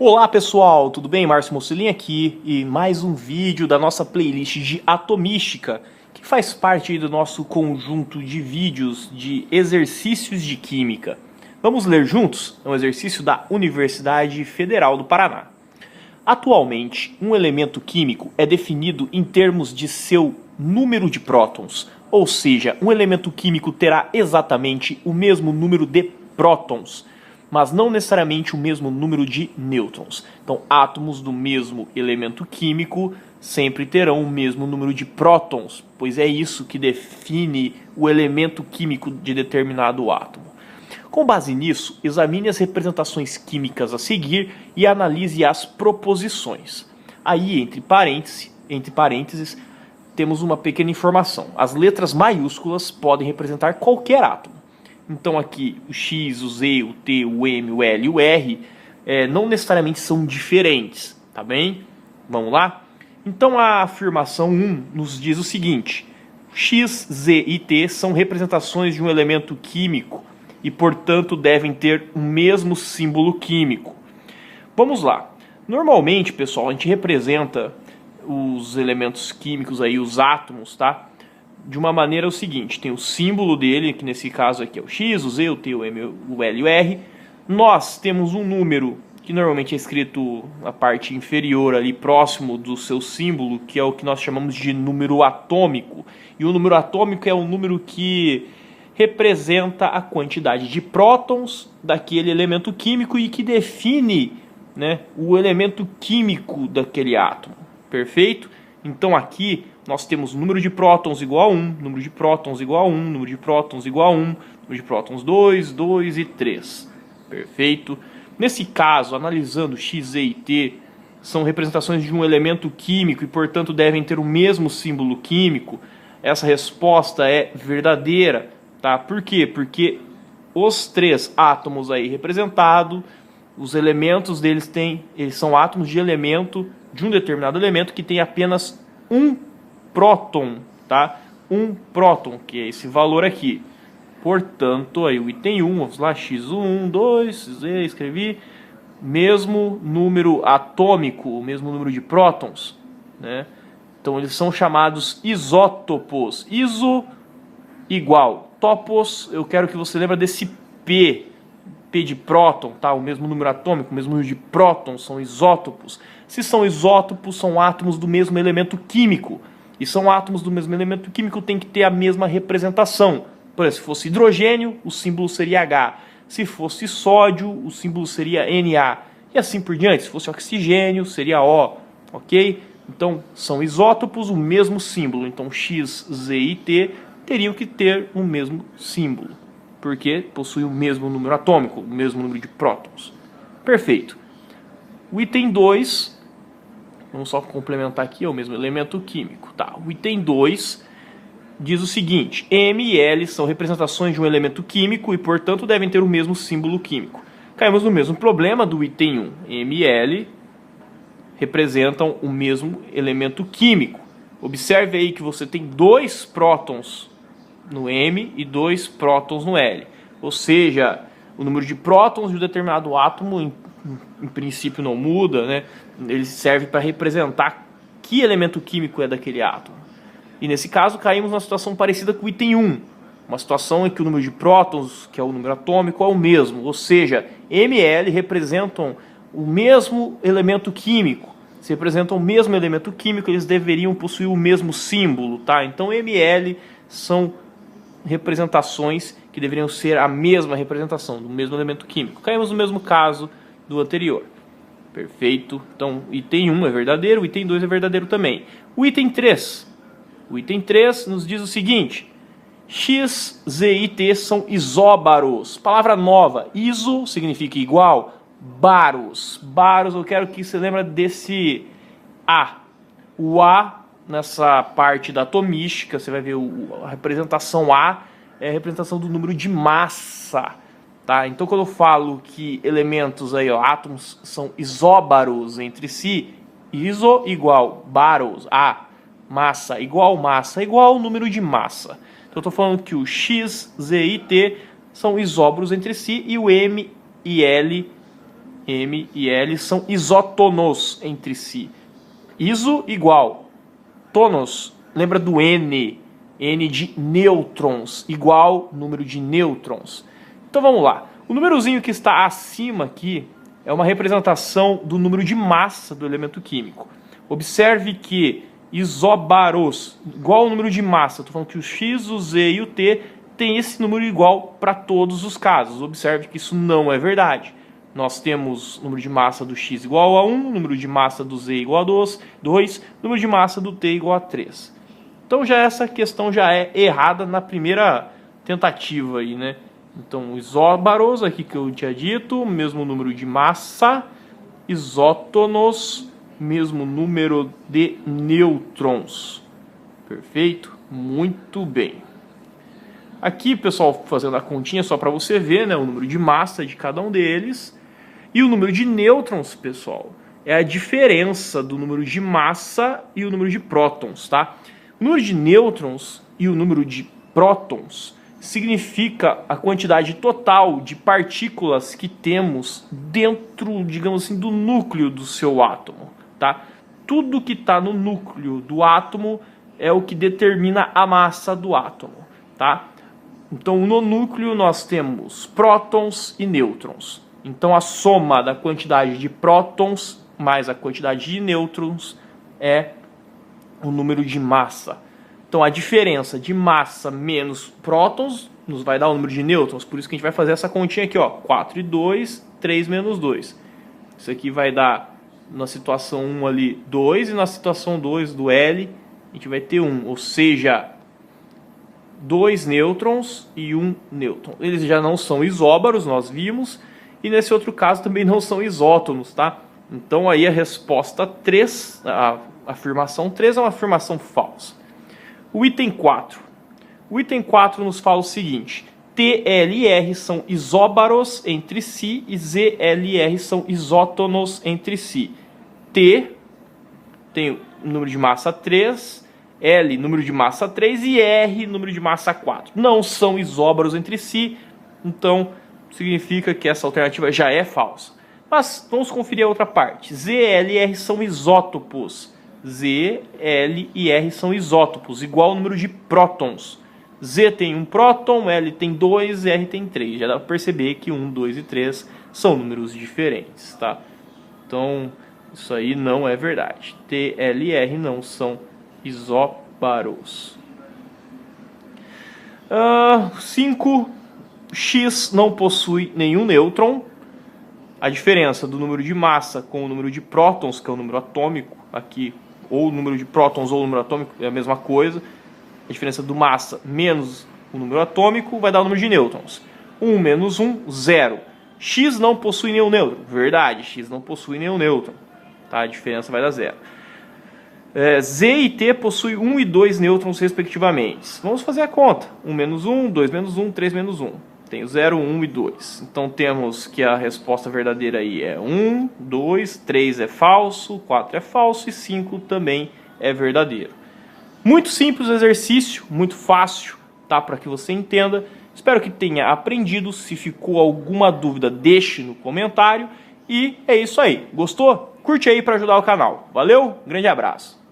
Olá pessoal, tudo bem? Márcio Mocelin aqui e mais um vídeo da nossa playlist de Atomística, que faz parte do nosso conjunto de vídeos de exercícios de Química. Vamos ler juntos? É um exercício da Universidade Federal do Paraná. Atualmente, um elemento químico é definido em termos de seu número de prótons, ou seja, um elemento químico terá exatamente o mesmo número de prótons, mas não necessariamente o mesmo número de nêutrons. Então, átomos do mesmo elemento químico sempre terão o mesmo número de prótons, pois é isso que define o elemento químico de determinado átomo. Com base nisso, examine as representações químicas a seguir e analise as proposições. Aí, entre parênteses, temos uma pequena informação. As letras maiúsculas podem representar qualquer átomo. Então aqui o X, o Z, o T, o M, o L e o R não necessariamente são diferentes, tá bem? Vamos lá? Então a afirmação 1 nos diz o seguinte: X, Z e T são representações de um elemento químico e, portanto, devem ter o mesmo símbolo químico. Vamos lá. Normalmente, pessoal, a gente representa os elementos químicos aí, os átomos, tá? De uma maneira o seguinte, tem o símbolo dele, que nesse caso aqui é o X, o Z, o T, o M, o L e o R. Nós temos um número que normalmente é escrito na parte inferior ali, próximo do seu símbolo, que é o que nós chamamos de número atômico. E o número atômico é o número que representa a quantidade de prótons daquele elemento químico e que define, né, o elemento químico daquele átomo. Perfeito? Então aqui nós temos número de prótons igual a 1, número de prótons igual a 1, número de prótons igual a 1, número de prótons 2, 2 e 3. Perfeito? Nesse caso, analisando X, Z e T, são representações de um elemento químico e, portanto, devem ter o mesmo símbolo químico. Essa resposta é verdadeira, tá? Por quê? Porque os três átomos aí representados, os elementos deles eles são átomos de elemento, de um determinado elemento que tem apenas um próton, tá? Um próton, que é esse valor aqui. Portanto, aí o item 1, vamos lá, X1, 2, Z, escrevi, mesmo número atômico, o mesmo número de prótons, né? Então eles são chamados isótopos. Iso, igual. Topos, eu quero que você lembre desse P de próton, tá? O mesmo número atômico, o mesmo número de prótons, são isótopos. Se são isótopos, são átomos do mesmo elemento químico. E são átomos do mesmo elemento químico, tem que ter a mesma representação. Por exemplo, se fosse hidrogênio, o símbolo seria H. Se fosse sódio, o símbolo seria Na. E assim por diante. Se fosse oxigênio, seria O. Ok? Então, são isótopos, o mesmo símbolo. Então, X, Z e T teriam que ter o mesmo símbolo, porque possuem o mesmo número atômico, o mesmo número de prótons. Perfeito. O item 2, vamos só complementar aqui, é o mesmo elemento químico. Tá. O item 2 diz o seguinte: M e L são representações de um elemento químico e, portanto, devem ter o mesmo símbolo químico. Caímos no mesmo problema do item 1. M e L representam o mesmo elemento químico. Observe aí que você tem 2 prótons no M e 2 prótons no L. Ou seja, o número de prótons de um determinado átomo, em princípio, não muda, né? Ele serve para representar que elemento químico é daquele átomo. E nesse caso, caímos numa situação parecida com o item 1. Uma situação em que o número de prótons, que é o número atômico, é o mesmo. Ou seja, M e L representam o mesmo elemento químico. Se representam o mesmo elemento químico, eles deveriam possuir o mesmo símbolo, tá? Então, M e L são representações que deveriam ser a mesma representação do mesmo elemento químico. Caímos no mesmo caso do anterior. Perfeito. Então, item 1 é verdadeiro, o item 2 é verdadeiro também. O item 3. O item 3 nos diz o seguinte: X, Z e T são isóbaros. Palavra nova. Iso significa igual. Baros. Baros, eu quero que você lembre desse A. O A, nessa parte da atomística, você vai ver a representação A é a representação do número de massa, tá? Então, quando eu falo que elementos aí, ó, átomos são isóbaros entre si, iso igual baros, A, massa igual número de massa. Então, eu estou falando que o X, Z e T são isóbaros entre si e o M e L M e L são isótonos entre si. Iso igual. Tonos, lembra do N. N de nêutrons, igual número de nêutrons. Então vamos lá. O númerozinho que está acima aqui é uma representação do número de massa do elemento químico. Observe que isóbaros, igual ao número de massa. Estou falando que o X, o Z e o T tem esse número igual para todos os casos. Observe que isso não é verdade. Nós temos número de massa do X igual a 1, número de massa do Z igual a 2, número de massa do T igual a 3. Então já essa questão já é errada na primeira tentativa aí, né? Então isóbaros, aqui que eu tinha dito, mesmo número de massa, isótonos, mesmo número de nêutrons. Perfeito? Muito bem. Aqui, pessoal, fazendo a continha só para você ver, né, o número de massa de cada um deles. E o número de nêutrons, pessoal, é a diferença do número de massa e o número de prótons, tá? O número de nêutrons e o número de prótons significa a quantidade total de partículas que temos dentro, digamos assim, do núcleo do seu átomo, tá? Tudo que está no núcleo do átomo é o que determina a massa do átomo, tá? Então, no núcleo nós temos prótons e nêutrons. Então, a soma da quantidade de prótons mais a quantidade de nêutrons é o número de massa. Então, a diferença de massa menos prótons nos vai dar o número de nêutrons. Por isso que a gente vai fazer essa continha aqui, ó, 4 e 2, 3 menos 2. Isso aqui vai dar, na situação 1 ali, 2, e na situação 2 do L, a gente vai ter 1. Ou seja, 2 nêutrons e 1 nêutron. Eles já não são isóbaros, nós vimos, e nesse outro caso também não são isótonos, tá? Então aí a resposta 3, a afirmação 3 é uma afirmação falsa. O item 4. O item 4 nos fala o seguinte: T, L e R são isóbaros entre si e Z, L e R são isótonos entre si. T tem o número de massa 3, L número de massa 3 e R número de massa 4. Não são isóbaros entre si, então significa que essa alternativa já é falsa. Mas vamos conferir a outra parte. Z, L e R são isótopos. Z, L e R são isótopos, igual ao número de prótons. Z tem 1 próton, L tem 2, R tem 3. Já dá para perceber que 1, 2 e 3 são números diferentes, tá? Então, isso aí não é verdade. T, L e R não são isóbaros. 5. X não possui nenhum nêutron. A diferença do número de massa com o número de prótons, que é o número atômico, aqui, ou o número de prótons ou o número atômico, é a mesma coisa. A diferença do massa menos o número atômico vai dar o número de nêutrons. 1 menos 1, 0. X não possui nenhum nêutron. Verdade, X não possui nenhum nêutron. Tá? A diferença vai dar 0. Z e T possuem 1 e 2 nêutrons respectivamente. Vamos fazer a conta. 1 menos 1, 2 menos 1, 3 menos 1. Tenho 0, 1 e 2. Então temos que a resposta verdadeira aí é 1, 2, 3 é falso, 4 é falso e 5 também é verdadeiro. Muito simples o exercício, muito fácil, tá? Para que você entenda. Espero que tenha aprendido. Se ficou alguma dúvida, deixe no comentário. E é isso aí. Gostou? Curte aí para ajudar o canal. Valeu, grande abraço.